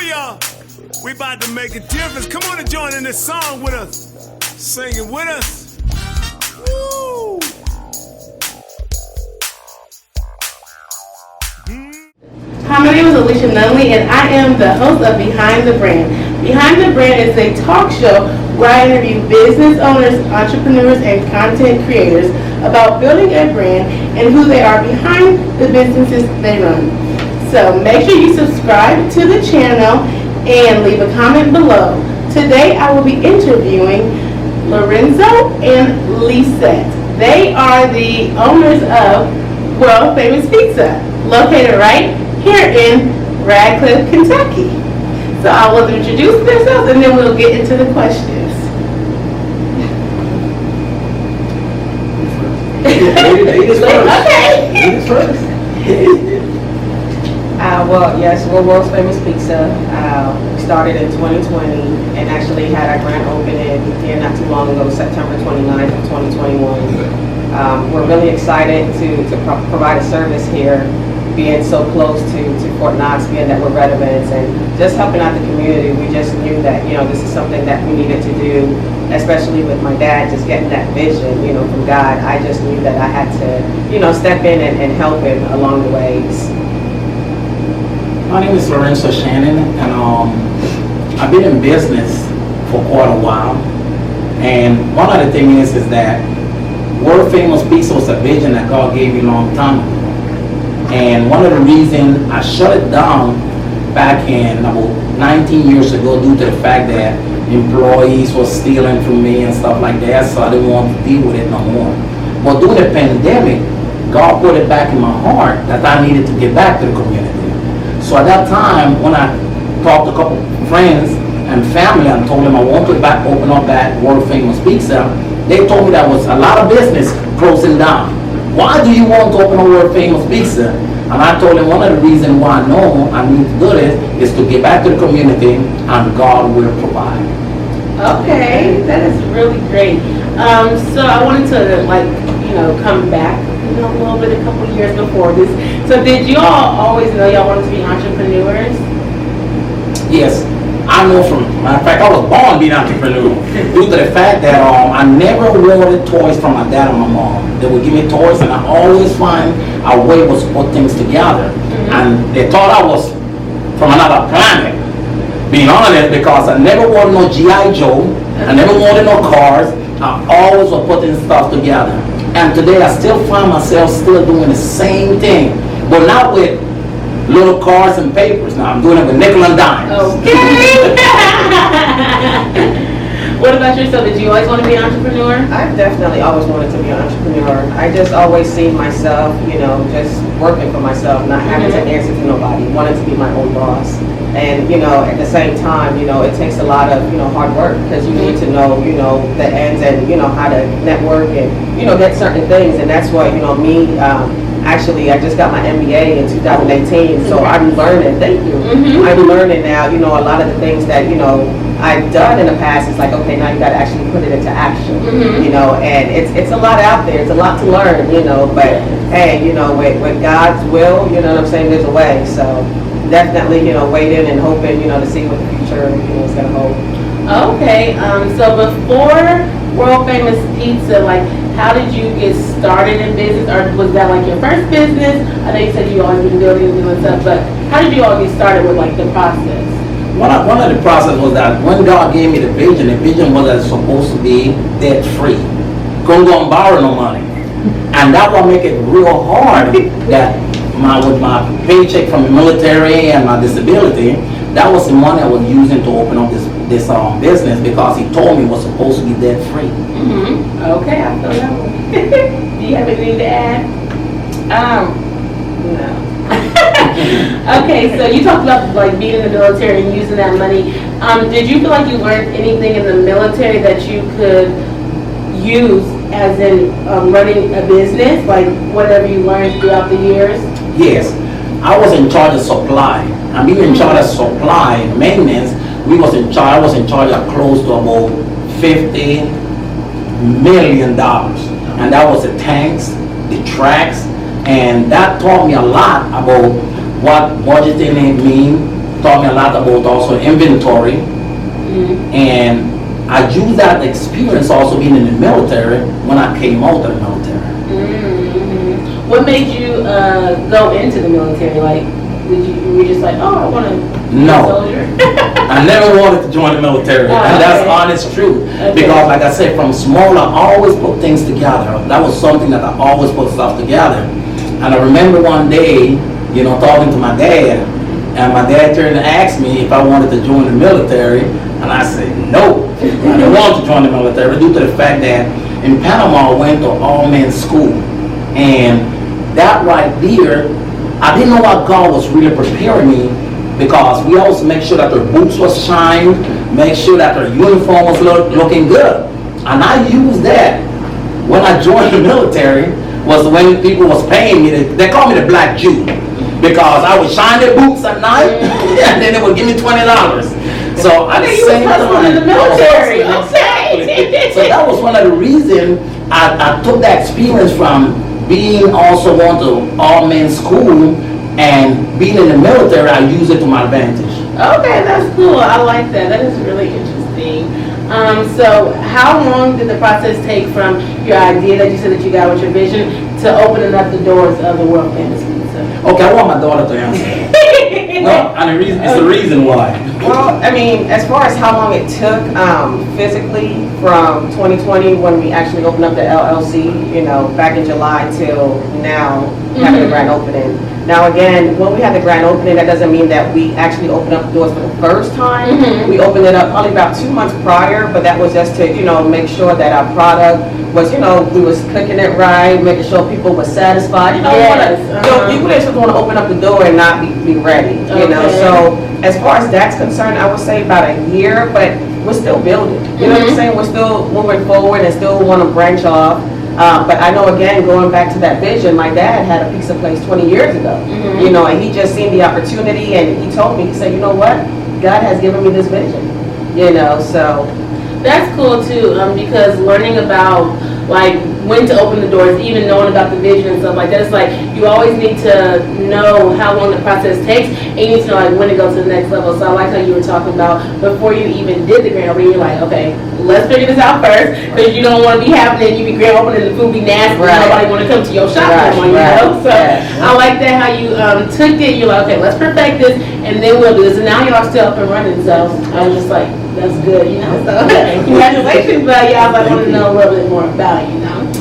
y'all. We about to make a difference. Come on and join in this song with us. Sing it with us. Woo! Hi, my name is Alieshia and I am the host of Behind the Brand. Behind the Brand is a talk show where I interview business owners, entrepreneurs, and content creators about building a brand and who they are behind the businesses they run. So make sure you subscribe to the channel and leave a comment below. Today I will be interviewing Lorenzo and Lisette. They are the owners of World Famous Pizza, located right here in Radcliffe, Kentucky. So I will introduce themselves and then we'll get into the questions. Ladies first. Okay. Ladies first. Well, yes, we're World's Famous Pizza. We started in 2020 and actually had our grand opening here not too long ago, September 29th of 2021. We're really excited to provide a service here, being so close to Fort Knox, being that we're veterans, and just helping out the community. We just knew that, this is something that we needed to do, especially with my dad just getting that vision, from God. I just knew that I had to, step in and help him along the ways. My name is Lorenzo Shannon, and I've been in business for quite a while. And one of the things is that World Famous Pizza was a vision that God gave me a long time ago. And one of the reasons I shut it down back in about 19 years ago due to the fact that employees were stealing from me and stuff like that, so I didn't want to deal with it no more. But during the pandemic, God put it back in my heart that I needed to get back to the community. So at that time, when I talked to a couple friends and family and told them I want to open up that World Famous Pizza, they told me that was a lot of business closing down. Why do you want to open a World Famous Pizza? And I told them one of the reasons why I know I need to do this is to get back to the community and God will provide. Okay, that is really great. So I wanted to come back a little bit, a couple of years before this. So did you all always know y'all wanted to be entrepreneurs? Yes, I know matter of fact, I was born being an entrepreneur due to the fact that I never wanted toys from my dad and my mom. They would give me toys and I always find a way was to put things together. Mm-hmm. And they thought I was from another planet, being honest, because I never wanted no G.I. Joe, I never wanted no cars, I always was putting stuff together. And today I still find myself still doing the same thing, but not with little cards and papers. Now I'm doing it with nickel and dimes. Okay. What about yourself? Did you always want to be an entrepreneur? I've definitely always wanted to be an entrepreneur. I just always seen myself, just working for myself, not having to answer to nobody, wanting to be my own boss. And, at the same time, it takes a lot of, hard work because you need to know, the ends and, how to network and, get certain things. And that's what, me, actually, I just got my MBA in 2018, so I'm learning. Thank you. Mm-hmm. I'm learning now, a lot of the things that, I've done in the past. It's like, okay, now you got to actually put it into action, and it's a lot out there. It's a lot to learn, but hey, with God's will, what I'm saying, there's a way. So definitely, waiting and hoping, to see what the future, is going to hold. Okay, so before World Famous Pizza, how did you get started in business, or was that your first business? I know you said you always been building and doing stuff, but how did you all get started with the process? One of the process was that when God gave me the vision was that it's supposed to be debt free. Couldn't go and borrow no money. And that will make it real hard that with my paycheck from the military and my disability, that was the money I was using to open up this business because he told me it was supposed to be debt free. Mm-hmm. Okay, I feel that one. Do you have anything to add? No. Okay, so you talked about being in the military and using that money. Did you feel like you learned anything in the military that you could use as in running a business, whatever you learned throughout the years? Yes, I was in charge of supply. And being in charge of supply maintenance, I was in charge of close to about $50 million. And that was the tanks, the tracks, and that taught me a lot about what budgeting means, taught me a lot about also inventory. And I used that experience also being in the military when I came out of the military. What made you go into the military? Like, were you just like, oh, I want to be a soldier? I never wanted to join the military, and that's honest truth. Because like I said, from small, I always put things together. That was something that I always put stuff together. And I remember one day, you know, talking to my dad, and my dad turned and asked me if I wanted to join the military, and I said no. I didn't want to join the military due to the fact that in Panama I went to all-men's school, and that right there, I didn't know what God was really preparing me, because we always make sure that their boots was shined, make sure that their uniform was looking good. And I used that when I joined the military, was when people was paying me, they called me the Black Jew, because I would shine their boots at night, and then they would give me $20. So at the same time, in the military. Okay. So that was one of the reasons I took that experience from being also going to all-men's school and being in the military. I use it to my advantage. Okay, that's cool. I like that. That is really interesting. So how long did the process take from your idea that you said that you got with your vision to opening up the doors of the world famous pizza? Okay, I want my daughter to answer. No, and it's the reason why. Well, I mean, as far as how long it took physically from 2020 when we actually opened up the LLC, you know, back in July till now having the grand opening. Now again, when we had the grand opening, that doesn't mean that we actually opened up the doors for the first time. We opened it up probably about 2 months prior, but that was just to, you know, make sure that our product was, you know, we was cooking it right, making sure people were satisfied. You know, you just want to open up the door and not be ready, you know. So as far as that's concerned, I would say about a year, but we're still building. You know what I'm saying? We're still moving forward and still want to branch off. But I know, again, going back to that vision, my dad had a pizza place 20 years ago, you know, and he just seen the opportunity, and he told me, he said, you know what, God has given me this vision, you know, so. That's cool too, because learning about like when to open the doors, even knowing about the vision and stuff like that, it's like you always need to know how long the process takes, and you need to know like when to go to the next level. So I like how you were talking about before you even did the grand opening, you're like, okay, let's figure this out first, because you don't want to be happening, you be grand opening and the food be nasty, nobody want to come to your shop anymore, you know? So I like that how you took it, you're like, okay, let's perfect this, and then we'll do this, and now y'all still up and running, so I was just like, that's good, you know, so congratulations, but yeah, I want to know a little bit more about it, you know.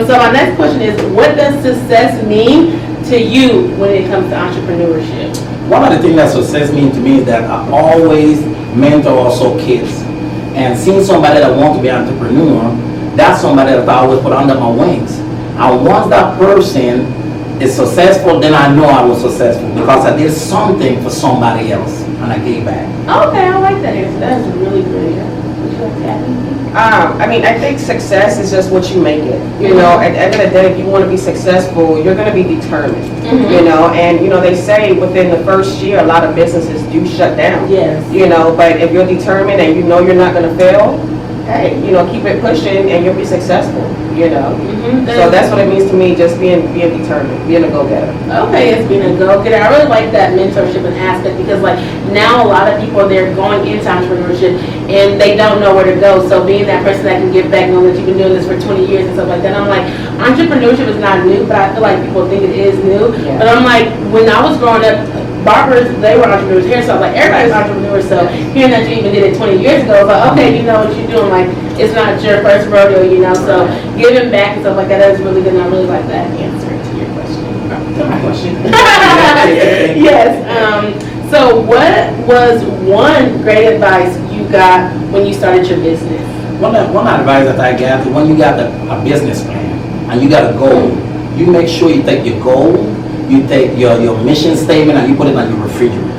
So my next question is, what does success mean to you when it comes to entrepreneurship? One of the things that success means to me is that I always mentor also kids. And seeing somebody that wants to be an entrepreneur, that's somebody that I always put under my wings. And once that person is successful, then I know I was successful because I did something for somebody else and I gave back. Okay, I like that answer. That is really great. Would you like to add anything? I mean, I think success is just what you make it. You know, at the end of the day, if you want to be successful, you're going to be determined. You know, and you know, they say within the first year, a lot of businesses do shut down. Yes. You know, but if you're determined and you know you're not going to fail, hey, you know, keep it pushing and you'll be successful. You know, so that's what it means to me, just being determined, being a go-getter. Okay, it's being a go-getter. I really like that mentorship and aspect, because like now a lot of people, they're going into entrepreneurship and they don't know where to go. So being that person that can give back, knowing that you've been doing this for 20 years and stuff like that, I'm like, entrepreneurship is not new, but I feel like people think it is new. Yeah. But I'm like, when I was growing up, barbers, they were entrepreneurs, hairstyles, like everybody's entrepreneurs. So hearing that you even did it 20 years ago, I was like, okay, you know what you're doing. Like, it's not your first rodeo, you know. So giving back and stuff like that is really good, and I really like that answer to your question. To my question. Yes. So what was one great advice you got when you started your business? One advice that I got is when you got a business plan and you got a goal, you make sure you take your goal, you take your mission statement and you put it on your refrigerator.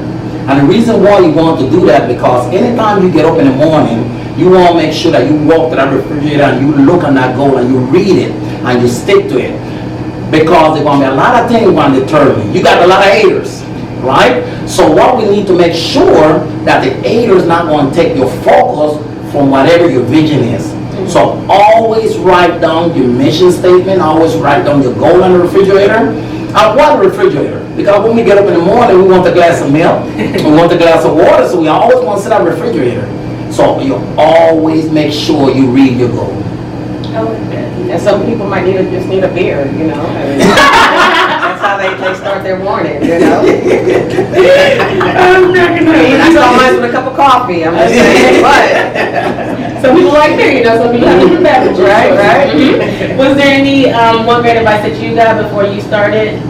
And the reason why you want to do that, because anytime you get up in the morning, you want to make sure that you walk to that refrigerator and you look on that goal and you read it and you stick to it. Because there's going to be a lot of things going to deter you. You got a lot of haters, right? So what we need to make sure that the haters not going to take your focus from whatever your vision is. So always write down your mission statement, always write down your goal on the refrigerator. And why the refrigerator? Because when we get up in the morning, we want a glass of milk, we want a glass of water, so we always want to sit at the refrigerator. So you always make sure you read your goal. And some people might just need a beer, you know. I mean, that's how they start their morning, you know. I start mine with a cup of coffee, I'm just saying, but Some people like beer, you know, some people have different beverages. right. Mhm. Was there any one great advice that you got before you started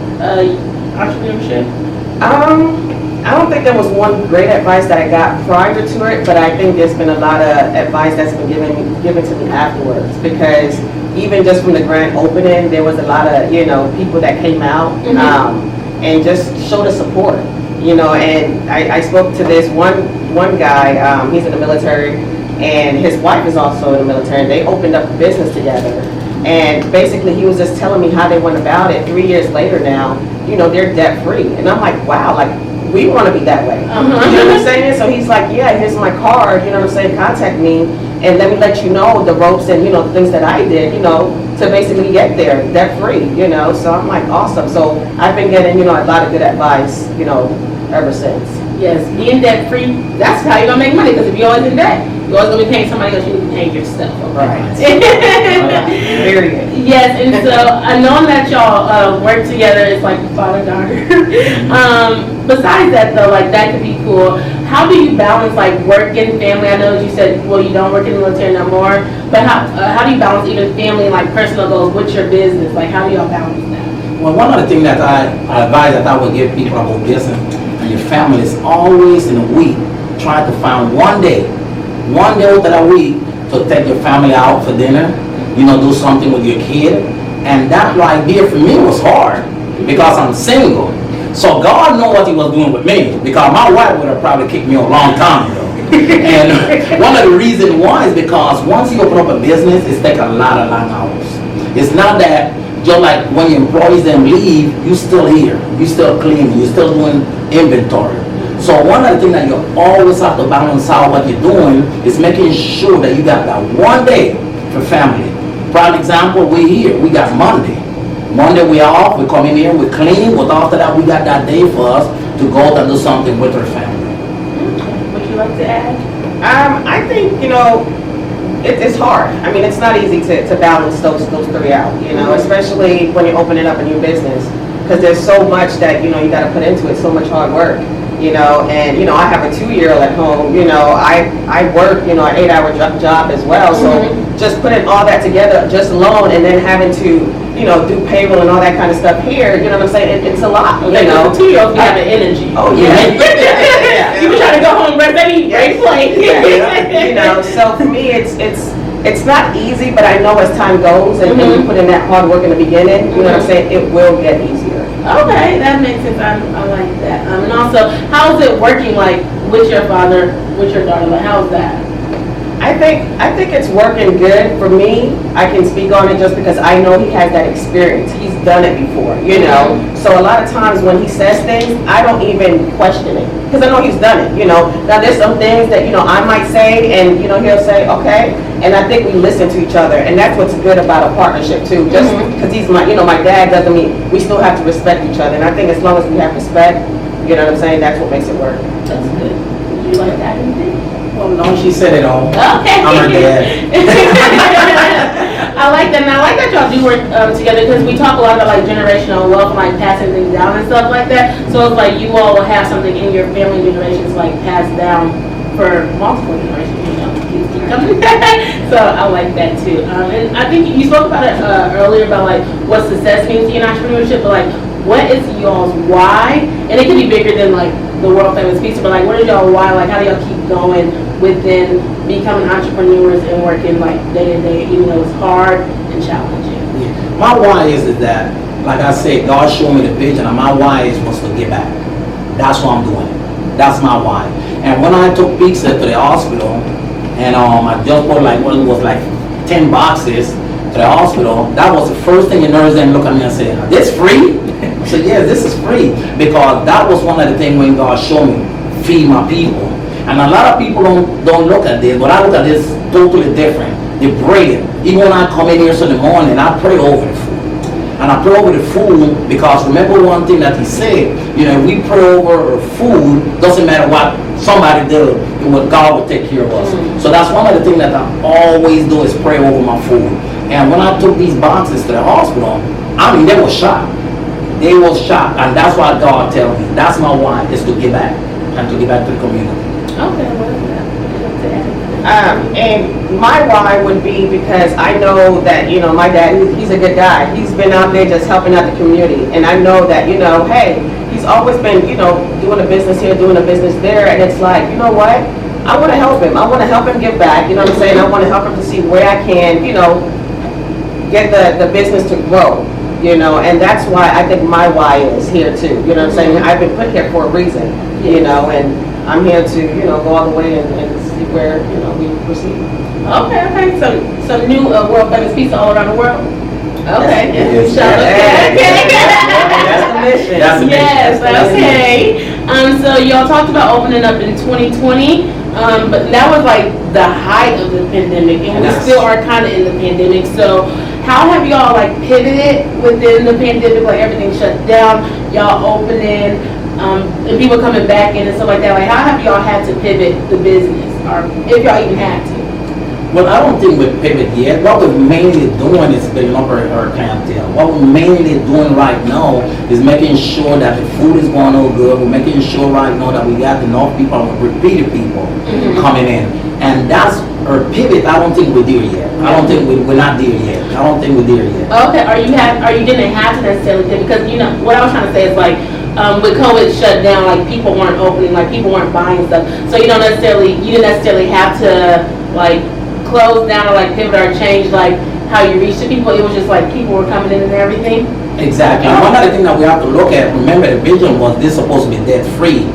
entrepreneurship? I don't think there was one great advice that I got prior to it, but I think there's been a lot of advice that's been given to me afterwards, because even just from the grand opening, there was a lot of, you know, people that came out and just showed us support, you know. And I spoke to this one guy, he's in the military, and his wife is also in the military, and they opened up a business together. And basically, he was just telling me how they went about it. 3 years later now, you know, they're debt free. And I'm like, wow, like, we want to be that way. You know what I'm saying? So he's like, yeah, here's my card, you know what I'm saying? Contact me and let me let you know the ropes and, you know, the things that I did, you know, to basically get there debt free, you know. So I'm like, awesome. So I've been getting, you know, a lot of good advice, you know, ever since. Yes, being debt free, that's how you're gonna make money, because if you're always in debt, you're always gonna be paying somebody else, you need to pay yourself. Right. Period. Yes, and so knowing that y'all work together, it's like father-daughter. Besides that though, like that could be cool. How do you balance like work and family? I know you said, well, you don't work in the military no more, but how do you balance even family and like personal goals with your business? Like how do y'all balance that? Well, one of the things that I advise that I would give people about business and your family is always in a week, try to find one day out of that week to take your family out for dinner, you know, do something with your kid. And that right there for me was hard because I'm single. So God knew what he was doing with me, because my wife would have probably kicked me a long time ago. And one of the reasons why is because once you open up a business, it's take a lot of long hours. It's not that just like when your employees then leave, you still here, you still cleaning, you still doing inventory. So one of the things that you always have to balance out what you're doing is making sure that you got that one day for family. Prime example, we here, we got Monday. Monday we off, we come in here, we clean, but after that we got that day for us to go out and do something with our family. Would you like to add? I think, you know, it's hard. I mean, it's not easy to balance those three out, you know, especially when you're opening up a new business, because there's so much that, you know, you got to put into it, so much hard work, you know. And, you know, I have a 2-year-old at home, you know, I work, you know, an 8-hour job as well. So just putting all that together just alone, and then having to, you know, do payroll and all that kind of stuff here, you know what I'm saying? It's a lot, you know. 2-year-olds be having energy. Oh, yeah. You be trying to go home, rest, baby, break play. You know, so for me, it's not easy, but I know as time goes and when you put in that hard work in the beginning, you know what I'm saying, it will get easier. Okay, that makes sense. I like that. And also, how is it working, like, with your father, with your daughter? Like, how's that? I think it's working good for me. I can speak on it just because I know he has that experience. He's done it before, you know. So a lot of times when he says things, I don't even question it because I know he's done it, you know. Now there's some things that, you know, I might say and, you know, he'll say, okay. And I think we listen to each other, and that's what's good about a partnership too. Just because he's my, you know, my dad doesn't mean we still have to respect each other. And I think as long as we have respect, you know what I'm saying, that's what makes it work. That's good. Would you like that anything? Well, no, she said it all. Okay. I'm her dad. I like that, and I like that y'all do work together, because we talk a lot about like generational wealth and like passing things down and stuff like that. So it's like you all will have something in your family generations like passed down for multiple generations, you know. Keep coming. So I like that too. And I think you spoke about it earlier about like what success means to you in entrepreneurship, but like what is y'all's why? And it can be bigger than like the world famous pizza, but like what is y'all why? Like how do y'all keep going within becoming entrepreneurs and working like day to day, even though it's hard and challenging? Yeah. My why is that, like I said, God showed me the vision, and my why is was to give back. That's what I'm doing. That's my why. And when I took pizza to the hospital, and I just bought like, what it was like 10 boxes to the hospital, that was the first thing the nurse then looked at me and said, "This free?" I said, "Yes, this is free," because that was one of the things when God showed me, feed my people. And a lot of people don't look at this, but I look at this totally different. The bread. Even when I come in here in the morning, I pray over the food. And I pray over the food because remember one thing that he said, you know, if we pray over food, doesn't matter what somebody does, what God will take care of us. So that's one of the things that I always do is pray over my food. And when I took these boxes to the hospital, I mean, they were shocked. They were shocked. And that's why God tells me, that's my why, is to give back and to give back to the community. Okay, what is that? And my why would be because I know that, you know, my dad, he's a good guy. He's been out there just helping out the community. And I know that, you know, hey, he's always been, you know, doing a business here, doing a business there. And it's like, you know what? I want to help him. I want to help him give back. You know what I'm saying? I want to help him to see where I can, you know, get the business to grow. You know, and that's why I think my why is here too. You know what I'm saying? I've been put here for a reason, you know, and I'm here to, you know, go all the way and see where, you know, we proceed. Okay. So new world famous pizza all around the world. Okay. Yes. That's the mission. That's the mission. Yes. Okay. So y'all talked about opening up in 2020, but that was like the height of the pandemic, and we still are kind of in the pandemic. So how have y'all like pivoted within the pandemic? Like everything shut down, y'all opening, and people coming back in and stuff like that. Like how have y'all had to pivot the business, or if y'all even had to? Well, I don't think we're pivot yet. What we're mainly doing is building up our clientele. What we're mainly doing right now is making sure that the food is going all good. We're making sure right now that we got enough people, repeated people coming in. And that's our pivot. I don't think we're there yet. I don't think we're not there yet. I don't think we're there yet. Okay, you didn't have to necessarily pivot, because you know what I was trying to say is like with COVID shut down, like people weren't opening, like people weren't buying stuff. So you didn't necessarily have to like close down or like pivot or change like how you reach the people. It was just like people were coming in and everything. Exactly. One of the things that we have to look at, remember the vision was this supposed to be debt free.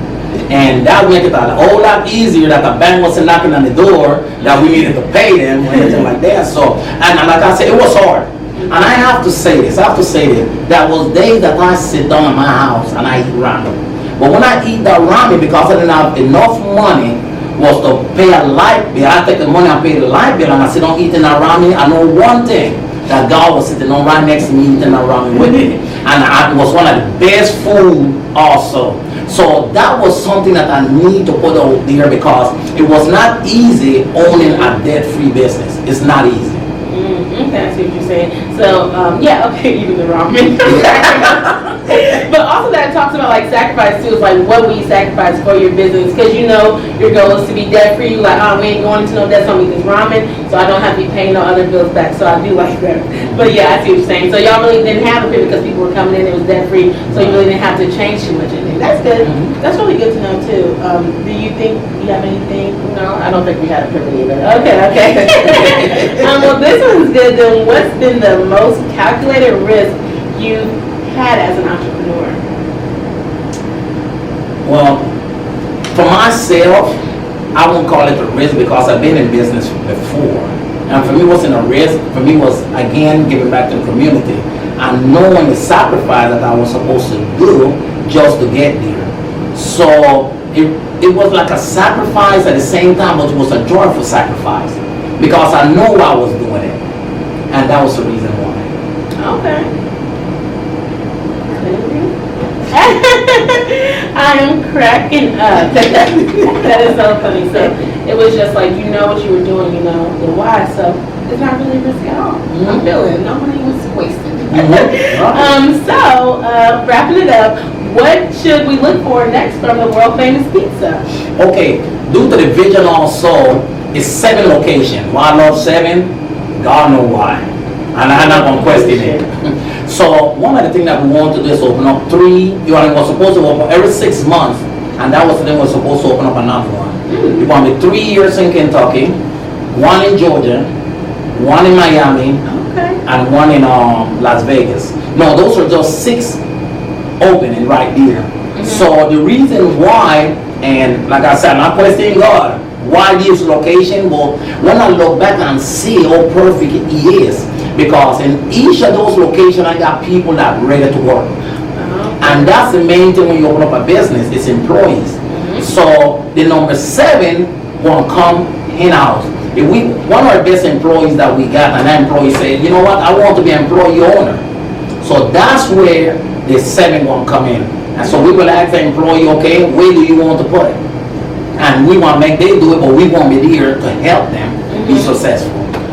And that would make it a whole lot easier that the bank wasn't knocking on the door that we needed to pay them or anything like that. So, and like I said, it was hard. And I have to say this, that was days that I sit down in my house and I eat ramen. But when I eat that ramen, because I didn't have enough money, was to pay a light bill. I take the money and pay the light bill and I sit down eating that ramen. I know one thing, that God was sitting on right next to me eating that ramen with me. And it was one of the best food also. So that was something that I need to put out there because it was not easy owning a debt-free business. It's not easy. Okay, I see what you're saying. So, eating the ramen. But also that talks about like sacrifice too. It's like what will you sacrifice for your business? Because you know your goal is to be debt free. You're like, oh, we ain't going into no debt, so I'm eating this ramen, so I don't have to be paying no other bills back. So I do like that. But yeah, I see what you're saying. So y'all really didn't have a pivot because people were coming in, it was debt free, so you really didn't have to change too much. That's good. That's really good to know too. Do you think you have anything? No, I don't think we had a pivot either. Okay. Well, this one's good. Then what's been the most calculated risk you've had as an entrepreneur? Well, for myself, I won't call it a risk because I've been in business before. And for me, what's in a risk, for me was, again, giving back to the community and knowing the sacrifice that I was supposed to do just to get there. So it was like a sacrifice at the same time, but it was a joyful sacrifice because I know I was doing it. And that was the reason why. Okay. I am cracking up. That is so funny. So it was just like, you know what you were doing, you know the why. So it's not really risk at all. I'm feeling no money was wasted. So wrapping it up, what should we look for next from the world famous pizza? Okay, due to the vision also, it's 7 locations. Why I love 7? God knows why. And I'm not going to question it. So one of the things that we want to do is open up 3. You were supposed to open every 6 months, and that was the thing we're supposed to open up another one. It's going to be 3 years in Kentucky, 1 in Georgia, 1 in Miami, and 1 in Las Vegas. No, those are just 6 opening right there. So the reason why, and like I said, I'm not questioning God, why this location? Well, when I look back and see how perfect He is, because in each of those locations I got people that are ready to work. And that's the main thing when you open up a business, it's employees. So the number 7 won't come in-house. If one of our best employees that we got, and that employee said, you know what, I want to be an employee owner. So So that's where the selling one come in. And so we will ask the employee, okay, where do you want to put it? And we want to make them do it, but we want to be there to help them be successful.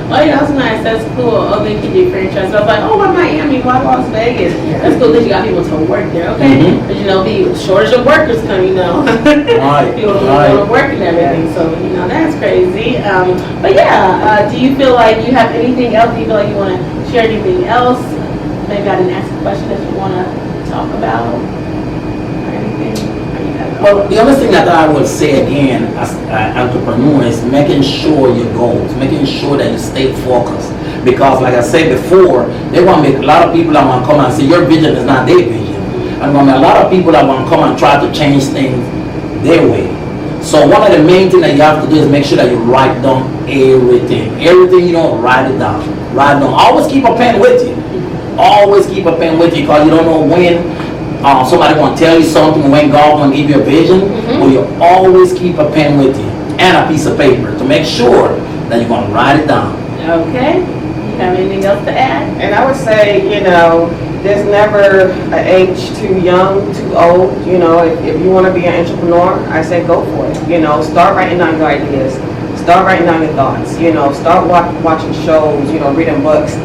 Oh yeah, that's nice. That's cool. Oh, they can do franchise. So I was like, oh, why Miami? Why Las Vegas? That's cool that you got people to work there, okay? Because be shortage of workers come, Right. People don't want to work and everything. So that's crazy. But yeah, do you feel like you have anything else? Do you feel like you want to share anything else? Maybe I didn't ask a question that you want to talk about or anything. Well, the other thing that I would say again as an entrepreneur is making sure your goals, making sure that you stay focused. Because like I said before, they want to make a lot of people that want to come and say your vision is not their vision. And a lot of people that want to come and try to change things their way. So one of the main things that you have to do is make sure that you write down everything. Everything write it down. Write it down. Always keep a pen with you. Always keep a pen with you because you don't know when somebody want to tell you something, when God want to give you a vision. Well, you always keep a pen with you and a piece of paper to make sure that you're going to write it down. Okay. You have anything else to add? And I would say, there's never an age too young, too old. If you want to be an entrepreneur, I say go for it. Start writing down your ideas. Start writing down your thoughts. Start watching shows, reading books,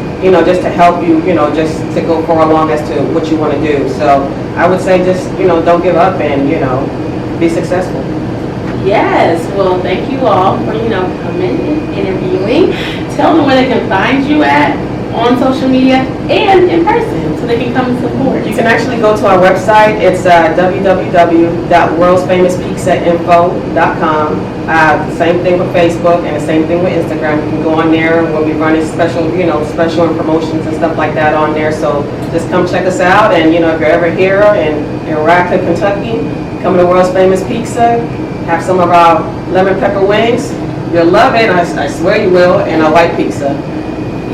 just to help you, just to go far along as to what you want to do. So I would say just, don't give up and, be successful. Yes. Well, thank you all for, coming and interviewing. Tell them where they can find you at on social media and in person so they can come and support. You can actually go to our website. It's www.worldsfamouspizzainfo.com. Same thing with Facebook and the same thing with Instagram. You can go on there and we'll be running special, special and promotions and stuff like that on there. So just come check us out. And, if you're ever here in Radcliffe, Kentucky, come to World's Famous Pizza, have some of our lemon pepper wings. You'll love it. I swear you will. And a white pizza.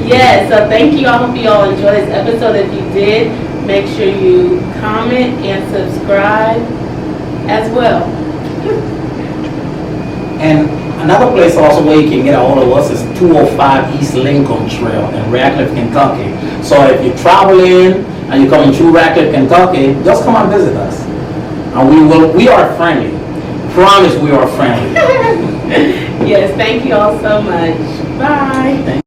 Yes, so thank you. I hope you all enjoyed this episode. If you did, make sure you comment and subscribe as well. And another place also where you can get a hold of us is 205 East Lincoln Trail in Radcliffe, Kentucky. So if you're traveling and you're coming through Radcliffe, Kentucky, just come and visit us. And we are friendly. Promise we are friendly. Yes, thank you all so much. Bye.